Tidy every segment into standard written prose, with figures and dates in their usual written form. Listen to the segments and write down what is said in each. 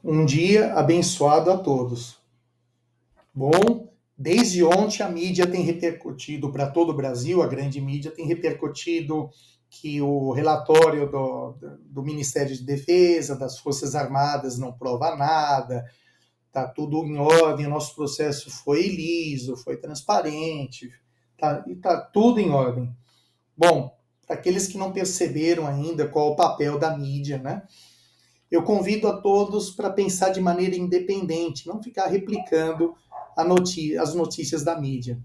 Um dia abençoado a todos. Bom, desde ontem a mídia tem repercutido para todo o Brasil, a grande mídia tem repercutido que o relatório do Ministério de Defesa, das Forças Armadas não prova nada, está tudo em ordem, o nosso processo foi liso, foi transparente, e está tudo em ordem. Bom, para aqueles que não perceberam ainda qual o papel da mídia, né? Eu convido a todos para pensar de maneira independente, não ficar replicando as notícias da mídia.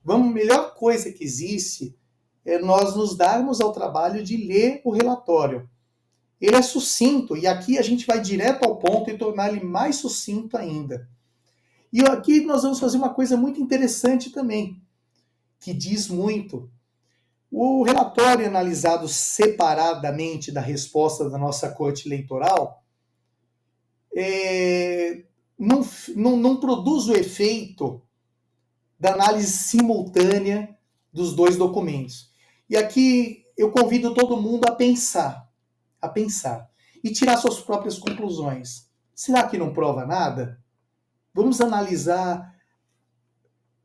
A melhor coisa que existe é nós nos darmos ao trabalho de ler o relatório. Ele é sucinto, e aqui a gente vai direto ao ponto e tornar ele mais sucinto ainda. E aqui nós vamos fazer uma coisa muito interessante também, que diz muito. O relatório analisado separadamente da resposta da nossa Corte Eleitoral não produz o efeito da análise simultânea dos dois documentos. E aqui eu convido todo mundo a pensar e tirar suas próprias conclusões. Será que não prova nada? Vamos analisar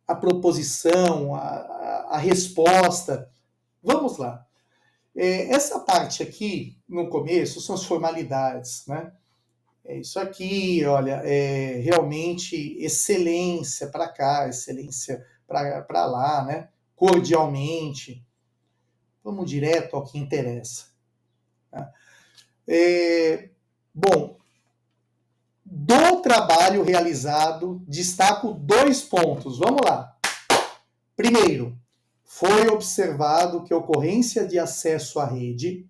a proposição, a resposta. Vamos lá. Essa parte aqui, no começo, são as formalidades, né? Isso aqui, olha, é realmente excelência para cá, excelência para lá, né? Cordialmente. Vamos direto ao que interessa. Tá? Bom, do trabalho realizado, destaco 2 pontos. Vamos lá. Primeiro, foi observado que a ocorrência de acesso à rede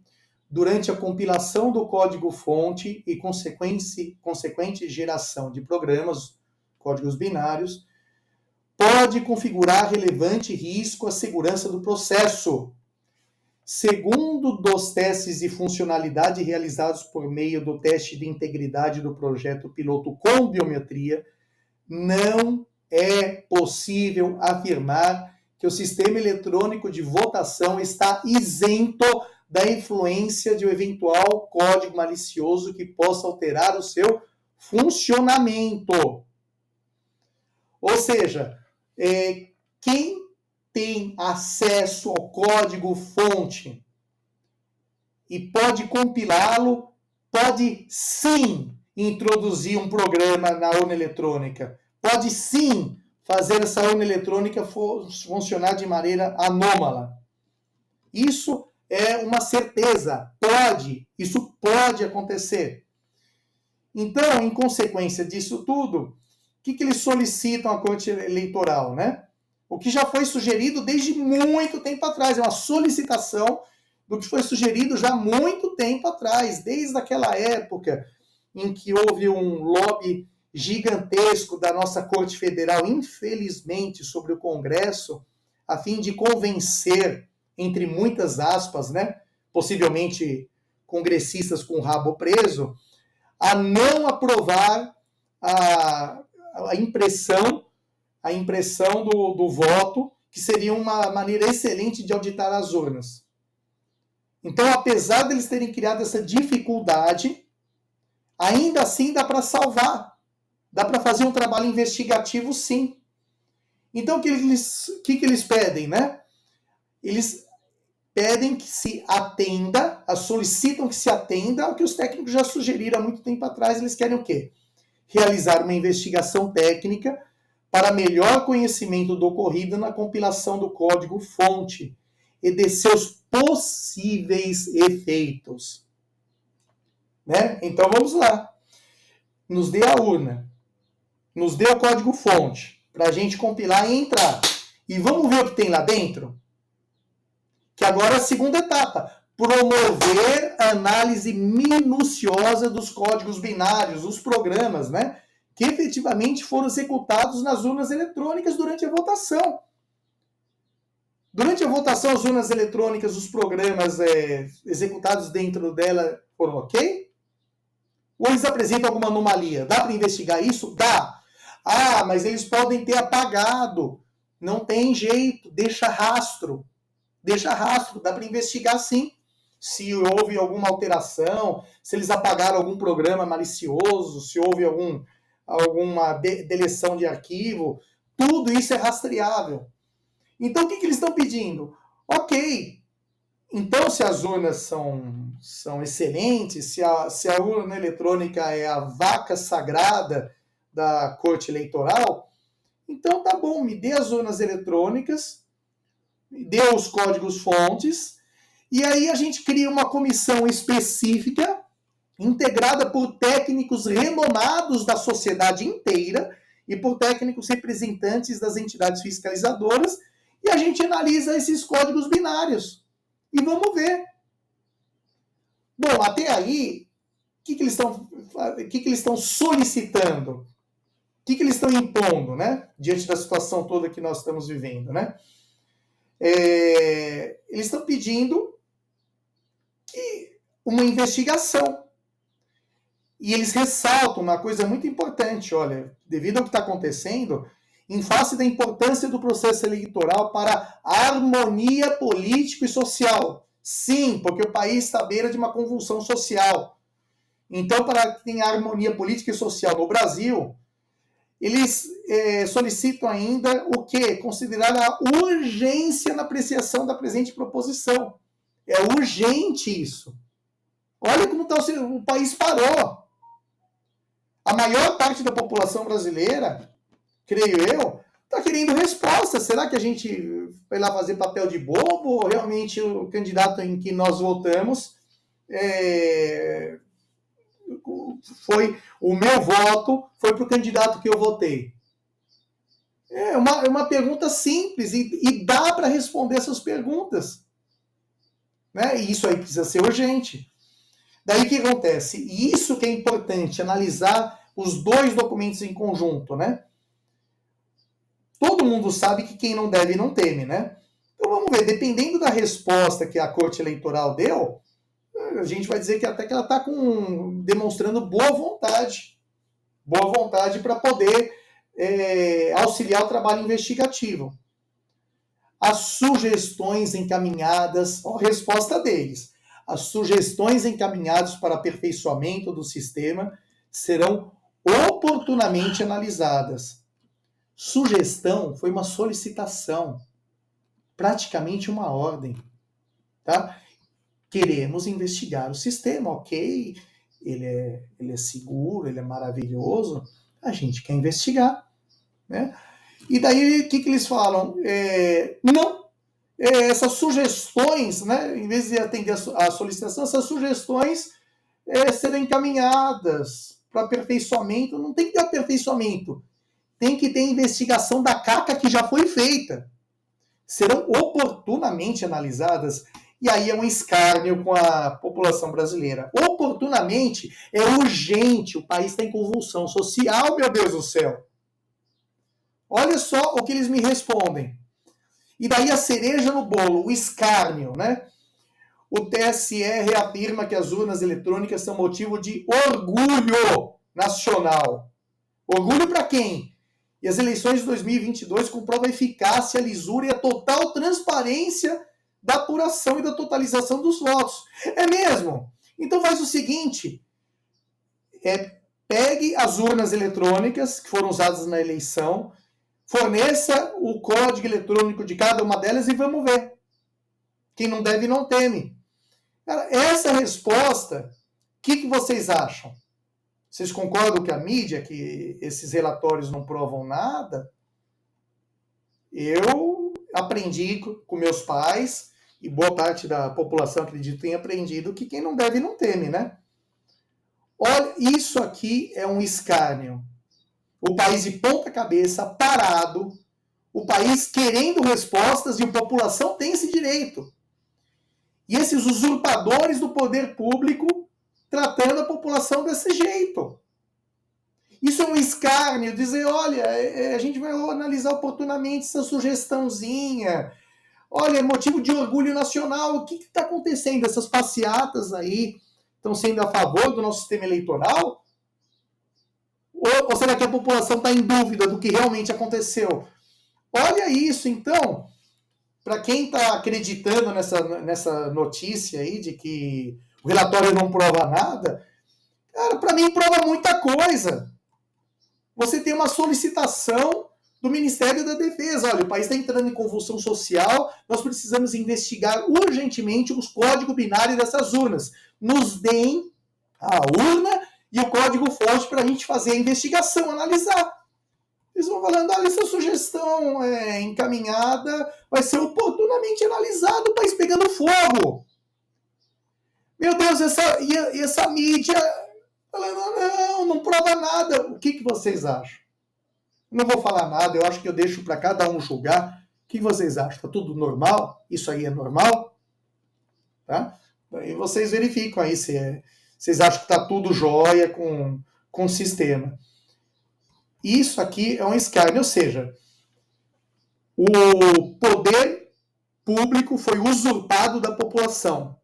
durante a compilação do código-fonte e consequente geração de programas, códigos binários, pode configurar relevante risco à segurança do processo. Segundo dos testes de funcionalidade realizados por meio do teste de integridade do projeto piloto com biometria, não é possível afirmar que o sistema eletrônico de votação está isento da influência de um eventual código malicioso que possa alterar o seu funcionamento. Ou seja, quem tem acesso ao código-fonte e pode compilá-lo, pode sim introduzir um programa na urna eletrônica. Pode sim fazer essa urna eletrônica funcionar de maneira anômala. Isso é uma certeza. Isso pode acontecer. Então, em consequência disso tudo, o que eles solicitam à Corte Eleitoral, né? O que já foi sugerido desde muito tempo atrás, é uma solicitação do que foi sugerido já há muito tempo atrás, desde aquela época em que houve um lobby gigantesco da nossa Corte Federal, infelizmente, sobre o Congresso, a fim de convencer, entre muitas aspas, né, possivelmente congressistas com o rabo preso, a não aprovar a impressão do voto, que seria uma maneira excelente de auditar as urnas. Então, apesar deles terem criado essa dificuldade, ainda assim dá para salvar, dá para fazer um trabalho investigativo, sim. Então, o que eles pedem, né? Eles pedem que se atenda, solicitam que se atenda ao que os técnicos já sugeriram há muito tempo atrás. Eles querem o quê? Realizar uma investigação técnica para melhor conhecimento do ocorrido na compilação do código-fonte e de seus possíveis efeitos. Né? Então vamos lá. Nos dê a urna, nos dê o código-fonte para a gente compilar e entrar. E vamos ver o que tem lá dentro? Que agora é a segunda etapa. Promover a análise minuciosa dos códigos binários, dos programas, né? Que efetivamente foram executados nas urnas eletrônicas durante a votação. Durante a votação, as urnas eletrônicas, os programas executados dentro dela foram ok? Ou eles apresentam alguma anomalia? Dá para investigar isso? Dá. Ah, mas eles podem ter apagado. Não tem jeito, deixa rastro. Deixa rastro, dá para investigar sim. se houve alguma alteração, se eles apagaram algum programa malicioso, se houve alguma deleção de arquivo, tudo isso é rastreável. Então, o que eles estão pedindo? Ok, então se as urnas são excelentes, se a urna eletrônica é a vaca sagrada da Corte Eleitoral, então tá bom, me dê as urnas eletrônicas, me dê os códigos-fontes, e aí a gente cria uma comissão específica, integrada por técnicos renomados da sociedade inteira e por técnicos representantes das entidades fiscalizadoras, e a gente analisa esses códigos binários. E vamos ver. Bom, até aí, o que eles estão solicitando? O que eles estão impondo, né? Diante da situação toda que nós estamos vivendo, né? Eles estão pedindo uma investigação. E eles ressaltam uma coisa muito importante, olha, devido ao que está acontecendo, em face da importância do processo eleitoral para a harmonia política e social. Sim, porque o país está à beira de uma convulsão social. Então, para que tenha harmonia política e social no Brasil, eles solicitam ainda o quê? Considerar a urgência na apreciação da presente proposição. É urgente isso. Olha como tá, o país parou. A maior parte da população brasileira, creio eu, está querendo resposta. Será que a gente vai lá fazer papel de bobo ou realmente o candidato em que nós votamos foi o meu voto foi para o candidato que eu votei? É uma pergunta simples e dá para responder essas perguntas. Né? E isso aí precisa ser urgente. Daí o que acontece? E isso que é importante, analisar os dois documentos em conjunto, né? Todo mundo sabe que quem não deve não teme, né? Então vamos ver, dependendo da resposta que a Corte Eleitoral deu, a gente vai dizer que até que ela está demonstrando boa vontade para poder auxiliar o trabalho investigativo. As sugestões encaminhadas, a resposta deles, as sugestões encaminhadas para aperfeiçoamento do sistema serão oportunamente analisadas. Sugestão foi uma solicitação, praticamente uma ordem. Tá? Queremos investigar o sistema, ok, ele é seguro, ele é maravilhoso, a gente quer investigar. Né? E daí, o que eles falam? Não, essas sugestões, né, em vez de atender a solicitação, essas sugestões serão encaminhadas para aperfeiçoamento. Não tem que ter aperfeiçoamento, tem que ter investigação da caca que já foi feita. Serão oportunamente analisadas, e aí é um escárnio com a população brasileira. Oportunamente é urgente, o país está em convulsão social, meu Deus do céu. Olha só o que eles me respondem. E daí a cereja no bolo, o escárnio, né? O TSE reafirma que as urnas eletrônicas são motivo de orgulho nacional. Orgulho para quem? E as eleições de 2022 comprovam a eficácia, a lisura e a total transparência da apuração e da totalização dos votos. É mesmo? Então faz o seguinte, pegue as urnas eletrônicas que foram usadas na eleição, forneça o código eletrônico de cada uma delas e vamos ver. Quem não deve não teme. Essa resposta, o que vocês acham? Vocês concordam que a mídia, que esses relatórios não provam nada? Eu aprendi com meus pais, e boa parte da população, acredito, tem aprendido que quem não deve não teme, né? Olha, isso aqui é um escárnio. O país de ponta cabeça, parado, o país querendo respostas e a população tem esse direito. E esses usurpadores do poder público tratando a população desse jeito. Isso é um escárnio, dizer, olha, a gente vai analisar oportunamente essa sugestãozinha. Olha, é motivo de orgulho nacional. O que está acontecendo? Essas passeatas aí estão sendo a favor do nosso sistema eleitoral? Ou será que a população está em dúvida do que realmente aconteceu? Olha isso, então. para quem está acreditando nessa notícia aí de que o relatório não prova nada, cara, para mim prova muita coisa. Você tem uma solicitação do Ministério da Defesa. Olha, o país está entrando em convulsão social, nós precisamos investigar urgentemente os códigos binários dessas urnas. Nos deem a urna e o código-fonte para a gente fazer a investigação, analisar. Eles vão falando, olha, essa sugestão encaminhada vai ser oportunamente analisada, o país pegando fogo. Meu Deus, essa mídia falando, não prova nada. O que vocês acham? Não vou falar nada, eu acho que eu deixo para cada um julgar. O que vocês acham? Está tudo normal? Isso aí é normal? Tá? E vocês verificam aí se vocês acham que está tudo jóia com o sistema. Isso aqui é um escárnio, ou seja, o poder público foi usurpado da população.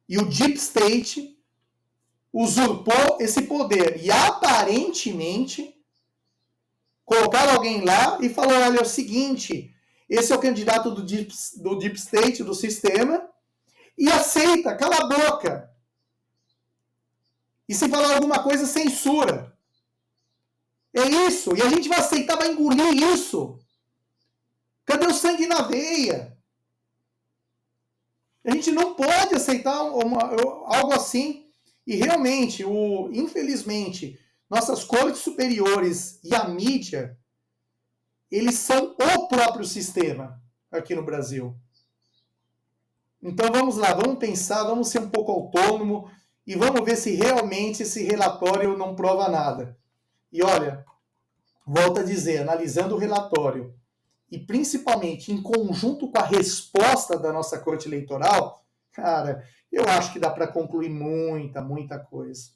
E o Deep State usurpou esse poder. E aparentemente colocaram alguém lá e falaram, olha, é o seguinte, esse é o candidato do Deep State, do sistema, e aceita, cala a boca. E se falar alguma coisa, censura. É isso, e a gente vai aceitar, vai engolir isso. Cadê o sangue na veia? A gente não pode aceitar algo assim. E realmente, infelizmente, nossas cortes superiores e a mídia, eles são o próprio sistema aqui no Brasil. Então vamos lá, vamos pensar, vamos ser um pouco autônomo e vamos ver se realmente esse relatório não prova nada. E olha, volto a dizer, analisando o relatório e principalmente em conjunto com a resposta da nossa Corte Eleitoral, cara, eu acho que dá para concluir muita coisa.